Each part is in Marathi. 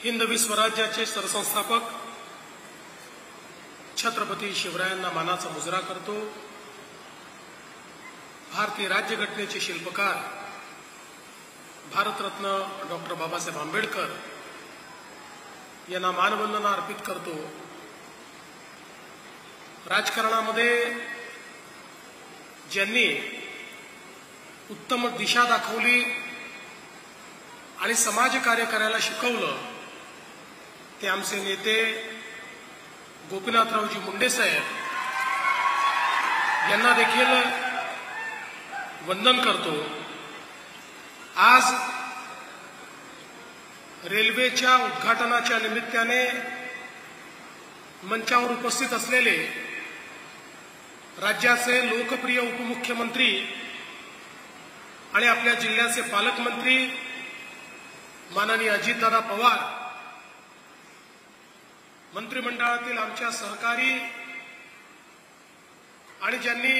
हिंदवी स्वराज्याचे सरसंस्थापक छत्रपती शिवरायांना मानाचा मुजरा करतो। भारतीय राज्यघटनेचे शिल्पकार भारतरत्न डॉक्टर बाबासाहेब आंबेडकर यांना मानवंदना अर्पित करतो। राजकारणामध्ये ज्यांनी उत्तम दिशा दाखवली आणि समाजकार्य करायला शिकवलं ते आमचे नेते गोपीनाथरावजी मुंडे साहेब यांना देखील वंदन करतो। आज रेल्वेच्या उद्घाटनाच्या निमित्ताने मंचावर उपस्थित असलेले राज्याचे लोकप्रिय उपमुख्यमंत्री आणि आपल्या जिल्ह्याचे पालकमंत्री माननीय अजितदादा पवार, मंत्रिमंडळातील आमच्या सहकारी आणि ज्यांनी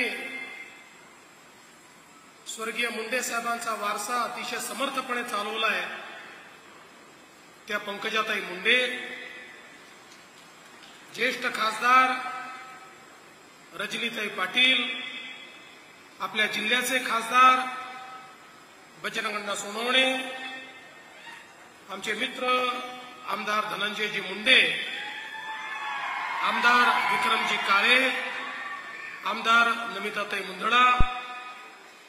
स्वर्गीय मुंडे साहेबांचा वारसा अतिशय समर्थपणे चालवला आहे त्या पंकजाताई मुंडे, ज्येष्ठ खासदार रजनीताई पाटील, आपल्या जिल्ह्याचे खासदार बजरंगअण्णा सोनवणे, आमचे मित्र आमदार धनंजयजी मुंडे, आमदार विक्रमजी काळे, आमदार नमिताताई मुंदडा,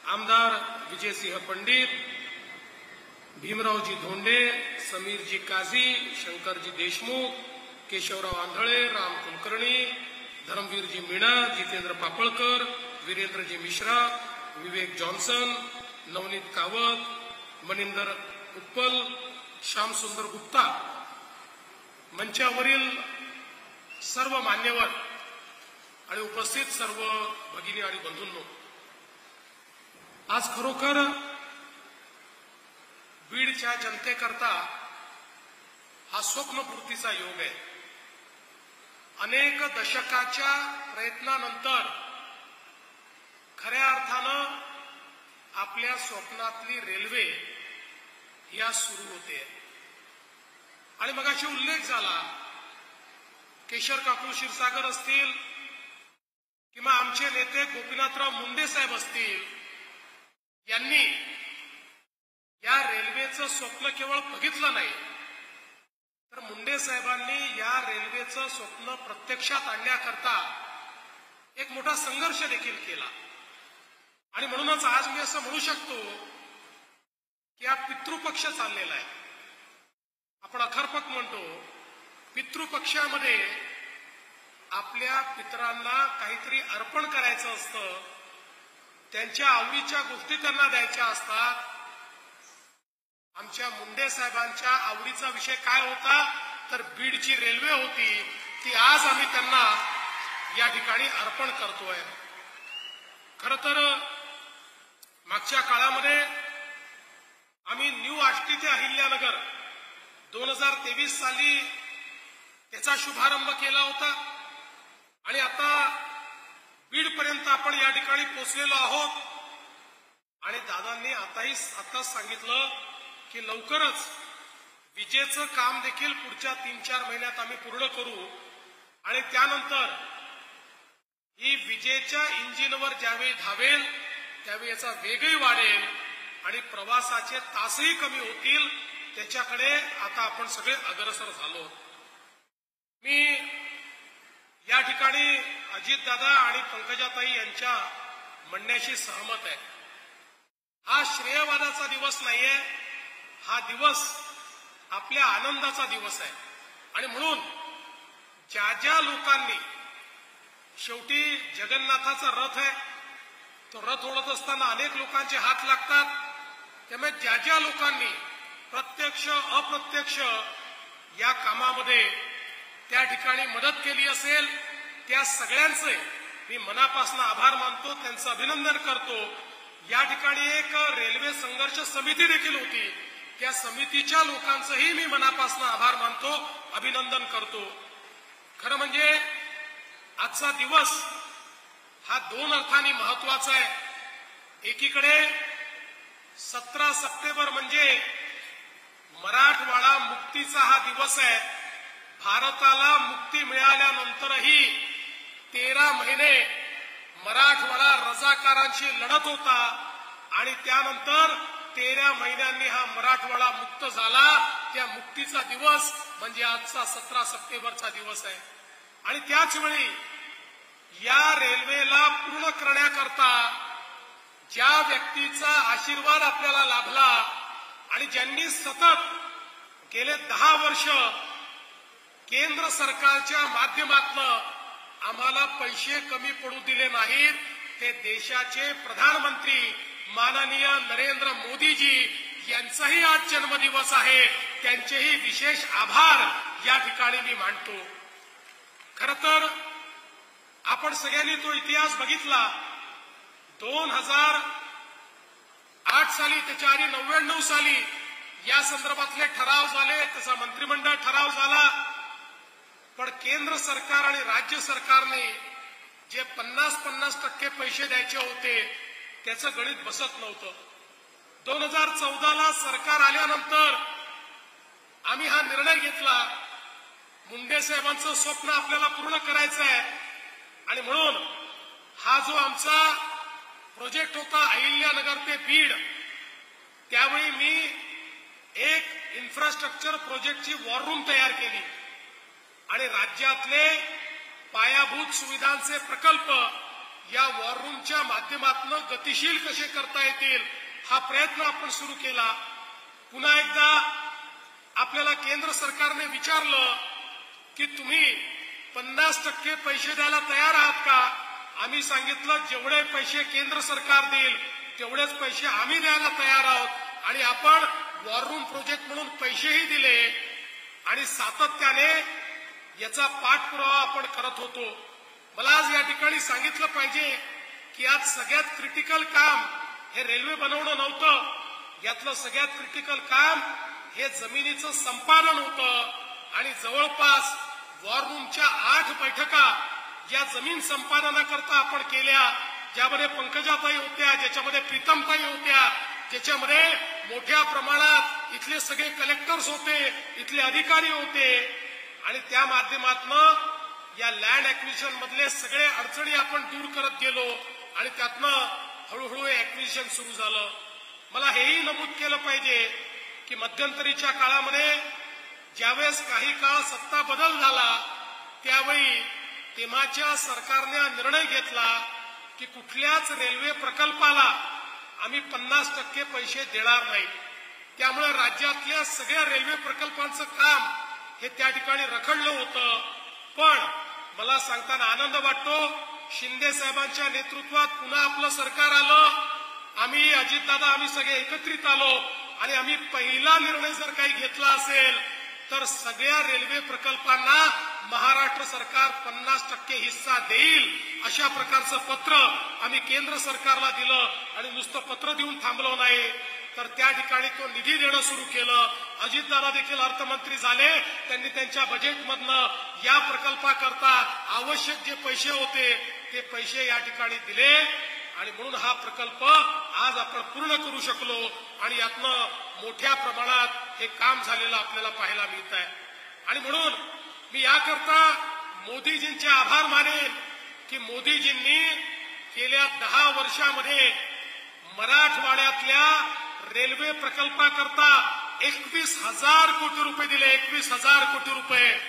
आमदार विजयसिंह पंडित, भीमरावजी धोंडे, समीरजी काझी, शंकरजी देशमुख, केशवराव आंधळे, राम कुलकर्णी, धर्मवीरजी मीणा, जितेंद्र पापळकर, वीरेंद्रजी मिश्रा, विवेक जॉन्सन, नवनीत कावत, मनिंदर उत्पल, श्यामसुंदर गुप्ता, मंचावरील सर्व मान्यवर आणि उपस्थित सर्व भगिनी आणि बंधूंनो, आज खरोखर बीडच्या जनतेकरता हा स्वप्नपूर्तीचा योग आहे। अनेक दशकाच्या प्रयत्नानंतर खऱ्या अर्थानं आपल्या स्वप्नातली रेल्वे या सुरू होते आणि मगाशी उल्लेख झाला केशर काकू क्षीरसागर असतील किंवा आमचे नेते गोपीनाथराव मुंडे साहेब असतील, यांनी या रेल्वेचं स्वप्न केवळ बघितलं नाही तर मुंडे साहेबांनी या रेल्वेचं स्वप्न प्रत्यक्षात आणण्याकरता एक मोठा संघर्ष देखील केला आणि म्हणूनच आज मी असं म्हणू शकतो की हा पितृपक्ष चाललेला आहे। आपण अखरपक म्हणतो, पितृपक्षामध्ये आपल्या पितरांना काहीतरी अर्पण करायचं असतं, त्यांच्या आवडीच्या गोष्टी त्यांना द्यायच्या असतात। आमच्या मुंडे साहेबांच्या आवडीचा विषय काय होता तर बीडची रेल्वे होती, ती आज आम्ही त्यांना या ठिकाणी अर्पण करतोय। खरं तर मागच्या काळामध्ये आम्ही न्यू आष्टी ते अहिल्यानगर 2023 साली त्याचा शुभारंभ केला होता आणि आता बीडपर्यंत आपण या ठिकाणी पोहोचलेलो आहोत आणि दादांनी आताच सांगितलं की लवकरच विजेचं काम देखील पुढच्या 3-4 महिन्यात आम्ही पूर्ण करू आणि त्यानंतर ही विजेच्या इंजिनवर ज्यावेळी धावेल त्यावेळी याचा वेगही वाढेल आणि प्रवासाचे तासही कमी होतील, त्याच्याकडे आता आपण सगळे अग्रेसर झालो। मी या ठिकाणी अजितदादा आणि पंकजाताई यांच्या म्हणण्याशी सहमत आहे। हा श्रेयवादाचा दिवस नाहीये, हा दिवस आपल्या आनंदाचा दिवस आहे आणि म्हणून ज्या ज्या लोकांनी, शेवटी जगन्नाथाचा रथ आहे, तो रथ ओढत असताना अनेक लोकांचे हात लागतात, त्यामुळे ज्या ज्या लोकांनी प्रत्यक्ष अप्रत्यक्ष या कामामध्ये त्या ठिकाणी मदत केली असेल त्या सगळ्यांचे मी मनापासून आभार मानतो, त्यांचं अभिनंदन करतो। या ठिकाणी एक रेल्वे संघर्ष समिती देखील होती, त्या समितीच्या लोकांचंही मी मनापासून आभार मानतो, अभिनंदन करतो। खरं म्हणजे आजचा दिवस हा 2 अर्थांनी महत्वाचा आहे। एकीकडे 17 सप्टेंबर म्हणजे मराठवाडा मुक्तीचा मुक्तीचा हा दिवस आहे. भारताला मुक्ती मिळाल्यानंतरही 13 महिने मराठवाडा रजाकारांशी लढत होता आणि त्यानंतर 13 महिन्यांनी हा मराठवाडा मुक्त झाला. त्या मुक्तीचा दिवस म्हणजे आजचा 17 सप्टेंबरचा दिवस आहे. आणि त्याच वेळी या रेल्वेला पूर्ण करण्याकरता ज्या व्यक्तीचा आशीर्वाद आपल्याला लाभला आणि ज्यांनी सतत गेले 10 वर्ष केंद्र सरकारच्या माध्यमातून आम्हाला पैसे कमी पडू दिले नाहीत, ते देशाचे प्रधानमंत्री माननीय नरेंद्र मोदीजी यांचाही आज जन्मदिवस आहे. त्यांचेही विशेष आभार या ठिकाणी मी मानतो. खरं तर आपण सगळ्यांनी तो इतिहास बघितला. 2008 साली, त्याच्या आधी 99 साली या संदर्भातले ठराव झाले, त्याचा मंत्रिमंडळ ठराव झाला. पण केंद्र सरकार आणि राज्य सरकारने जे 50% पैसे द्यायचे होते त्याचं गणित बसत नव्हतं. 2014ला सरकार आल्यानंतर आम्ही हा निर्णय घेतला. मुंडे साहेबांचं स्वप्न आपल्याला पूर्ण करायचं आहे आणि म्हणून हा जो आमचा प्रोजेक्ट होता अहिल्यानगर ते बीड, त्यावेळी मी एक इन्फ्रास्ट्रक्चर प्रोजेक्टची वॉर रूम तयार केली आणि राज्यातले पायाभूत सुविधांचे प्रकल्प या वॉर रूमच्या माध्यमातून गतिशील कसे करता येतील हा प्रयत्न आपण सुरू केला. पुन्हा एकदा आपल्याला केंद्र सरकारने विचारलं की तुम्ही 50% पैसे द्यायला तयार आहात का? आम्ही सांगितलं जेवढे पैसे केंद्र सरकार देईल तेवढेच पैसे आम्ही द्यायला तयार आहोत आणि आपण वॉर रूम प्रोजेक्ट म्हणून पैसेही दिले आणि सातत्याने याचा पाठपुरावा आपण करत होतो. मला आज या ठिकाणी सांगितलं पाहिजे की आज सगळ्यात क्रिटिकल काम हे रेल्वे बनवणं नव्हतं. यातलं सगळ्यात क्रिटिकल काम हे जमिनीचं संपादन होतं आणि जवळपास वॉर रूमच्या 8 बैठका या जमीन संपादनाकरता आपण केल्या, ज्यामध्ये पंकजाताई होत्या, ज्याच्यामध्ये प्रीतमताई होत्या, ज्याच्यामध्ये मोठ्या प्रमाणात इथले सगळे कलेक्टर्स होते, इथले अधिकारी होते आणि त्या माध्यमातून या लँड ॲक्विजिशन मधले सगळे अडचणी आपण दूर करत गेलो आणि त्यातनं हळूहळू ॲक्विजिशन सुरू झालं. मला हेही नमूद केलं पाहिजे की मध्यंतरीच्या काळामध्ये ज्यावेळेस काही काळ सत्ता बदल झाला त्यावेळी तेव्हाच्या सरकारने निर्णय घेतला की कुठल्याच रेल्वे प्रकल्पाला आम्ही 50% पैसे देणार नाही. त्यामुळे राज्यातल्या सगळ्या रेल्वे प्रकल्पांचं काम हे त्या ठिकाणी रखडलं होतं. पण मला सांगताना आनंद वाटतो, शिंदे साहेबांच्या नेतृत्वात पुन्हा आपलं सरकार आलं. आम्ही अजितदादा आम्ही सगळे एकत्रित आलो आणि आम्ही पहिला निर्णय जर काही घेतला असेल तर सगळ्या रेल्वे प्रकल्पांना महाराष्ट्र सरकार 50% हिस्सा देईल अशा प्रकारचं पत्र आम्ही केंद्र सरकारला दिलं आणि नुसतं पत्र देऊन थांबलो नाही तर त्या ठिकाणी तो निधी देणं सुरू केलं. अजितदादा देखील अर्थमंत्री झाले, त्यांनी त्यांच्या बजेटमधनं या प्रकल्पाकरता आवश्यक जे पैसे होते ते पैसे या ठिकाणी दिले आणि म्हणून हा प्रकल्प आज आपण पूर्ण करू शकलो आणि यातनं मोठ्या प्रमाणात हे काम झालेलं आपल्याला पाहायला मिळत आहे. आणि म्हणून मी याकरता मोदीजींचे आभार मानेन की मोदीजींनी गेल्या 10 वर्षामध्ये मराठवाड्यातल्या रेल्वे प्रकल्पाकरता 21,000 कोटी रुपये दिले. 21,000 कोटी रुपये.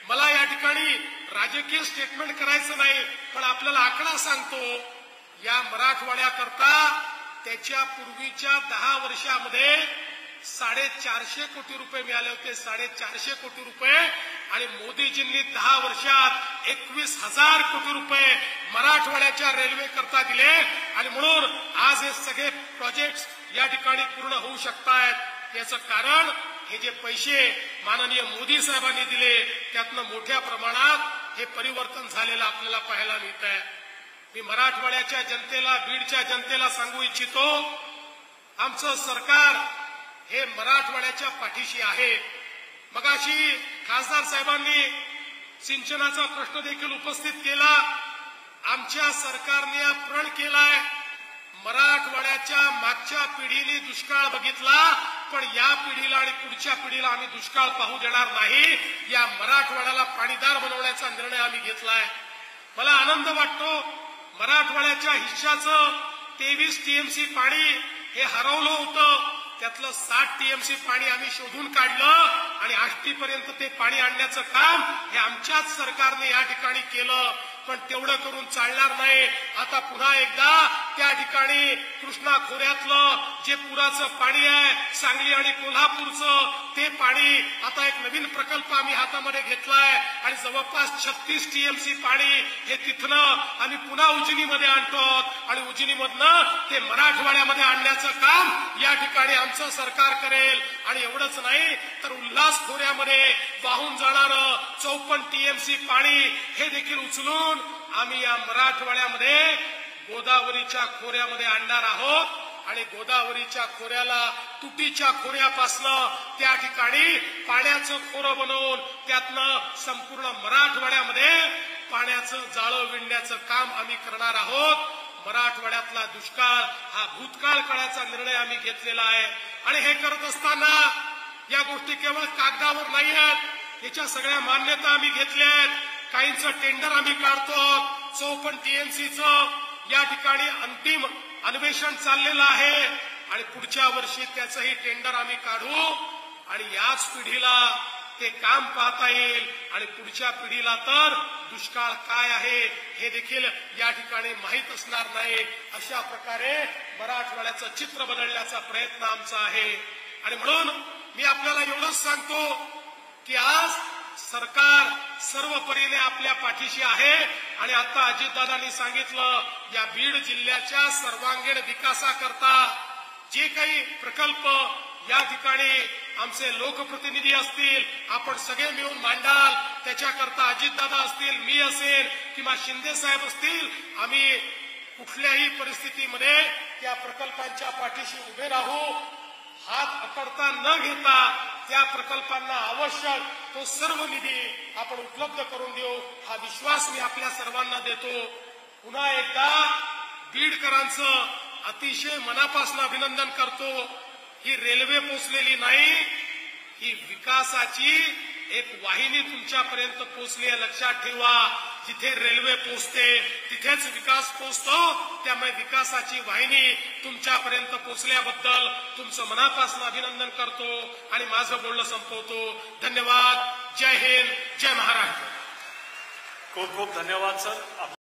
मला या ठिकाणी राजकीय स्टेटमेंट करायचं नाही, पण आपल्याला आकडा सांगतो. या मराठवाड्याकरता त्याच्या पूर्वीच्या 10 वर्षामध्ये 450 कोटी रुपये मिळाले होते. 450 कोटी रुपये आणि मोदीजींनी 10 वर्षात 21,000 कोटी रुपये मराठवाड्याच्या रेल्वे करता दिले आणि म्हणून आज हे सगळे प्रोजेक्ट्स या ठिकाणी पूर्ण होऊ शकतायत. याचं कारण हे जे पैसे माननीय मोदी साहेबांनी दिले त्यातनं मोठ्या प्रमाणात हे परिवर्तन झालेलं आपल्याला पाहायला मिळत आहे. मी मराठवाड्याच्या जनतेला, बीडच्या जनतेला सांगू इच्छितो, आमचं सरकार हे मराठवाड्याच्या पाठीशी आहे. मगाशी खासदार साहेबांनी सिंचनाचा प्रश्न देखील उपस्थित केला. आमच्या सरकारने हा प्रण केलाय, मराठवाड्याच्या मागच्या पिढीने दुष्काळ बघितला पण या पिढीला आणि पुढच्या पिढीला आम्ही दुष्काळ पाहू देणार नाही. या मराठवाड्याला पाणीदार बनवण्याचा निर्णय आम्ही घेतलाय. मला आनंद वाटतो, मराठवाड्याच्या हिश्श्याचं 23 टीएमसी पाणी हे हरवलं होतं, त्यातलं 60 टीएमसी पाणी आम्ही शोधून काढलं आणि आष्टीपर्यंत ते पाणी आणण्याचं काम हे आमच्याच सरकारने या ठिकाणी केलं. पण तेवढं करून चालणार नाही. आता पुन्हा एकदा त्या ठिकाणी कृष्णा खोऱ्यातलं जे पुराचं पाणी आहे, सांगली आणि कोल्हापूरचं ते पाणी, आता एक नवीन प्रकल्प आम्ही हातामध्ये घेतलाय आणि जवळपास 36 टीएमसी पाणी हे तिथनं आम्ही पुन्हा उजनीमध्ये आणतो आणि उजनीमधनं ते मराठवाड्यामध्ये आणण्याचं काम या ठिकाणी आमचं सरकार करेल. आणि एवढंच नाही तर उल्हास खोऱ्यामध्ये वाहून जाणारं 54 टीएमसी पाणी हे देखील उचलून आम्ही या मराठवाड्यामध्ये गोदावरीच्या खोऱ्यामध्ये आणणार आहोत आणि गोदावरीच्या खोऱ्याला तुटीच्या खोऱ्यापासनं त्या ठिकाणी पाण्याचं खोरं बनवून त्यातनं संपूर्ण मराठवाड्यामध्ये पाण्याचं जाळं विणण्याचं काम आम्ही करणार आहोत. मराठवाड्यातला दुष्काळ हा भूतकाळ काळाचा निर्णय आम्ही घेतलेला आहे आणि हे करत असताना या गोष्टी केवळ कागदावर नाही आहेत, याच्या सगळ्या मान्यता आम्ही घेतल्या आहेत. काहींचं टेंडर आम्ही काढतो. 54 टीएमसीचं या ठिकाणी अंतिम अन्वेषण चाललेलं आहे आणि पुढच्या वर्षी त्याचंही टेंडर आम्ही काढू आणि याच पिढीला ते काम पाहता येईल आणि पुढच्या पिढीला तर दुष्काळ काय आहे हे देखील या ठिकाणी माहीत असणार नाही. अशा प्रकारे मराठवाड्याचं चित्र बदलण्याचा प्रयत्न आमचा आहे. आणि म्हणून मी आपल्याला एवढंच सांगतो की आज सरकार सर्व परीने आपल्या पाठीशी आहे आणि आता अजितदादांनी सांगितलं, या बीड जिल्ह्याच्या सर्वांगीण विकासाकरता जे काही प्रकल्प या ठिकाणी आमचे लोकप्रतिनिधी असतील, आपण सगळे मिळून मांडाल, त्याच्याकरता अजितदादा असतील, मी असेल किंवा शिंदे साहेब असतील, आम्ही कुठल्याही परिस्थितीमध्ये त्या प्रकल्पांच्या पाठीशी उभे राहू. हात अकडता न घेता त्या प्रकल्पांना आवश्यक तो सर्व निधी आपण उपलब्ध करून देऊ, हा विश्वास मी आपल्या सर्वांना देतो. पुन्हा एकदा बीडकरांचं अतिशय मनापासून अभिनंदन करतो. ही रेल्वे पोचलेली नाही, ही विकासाची एक वाहिनी तुमच्यापर्यंत पोचली आहे, लक्षात ठेवा. जिथे रेल्वे पोचते तिथेच विकास पोचतो. त्यामुळे विकासाची वाहिनी तुमच्यापर्यंत पोचल्याबद्दल तुमचं मनापासून अभिनंदन करतो आणि माझं बोलणं संपवतो. धन्यवाद. जय हिंद, जय महाराष्ट्र. खूप खूप धन्यवाद सर.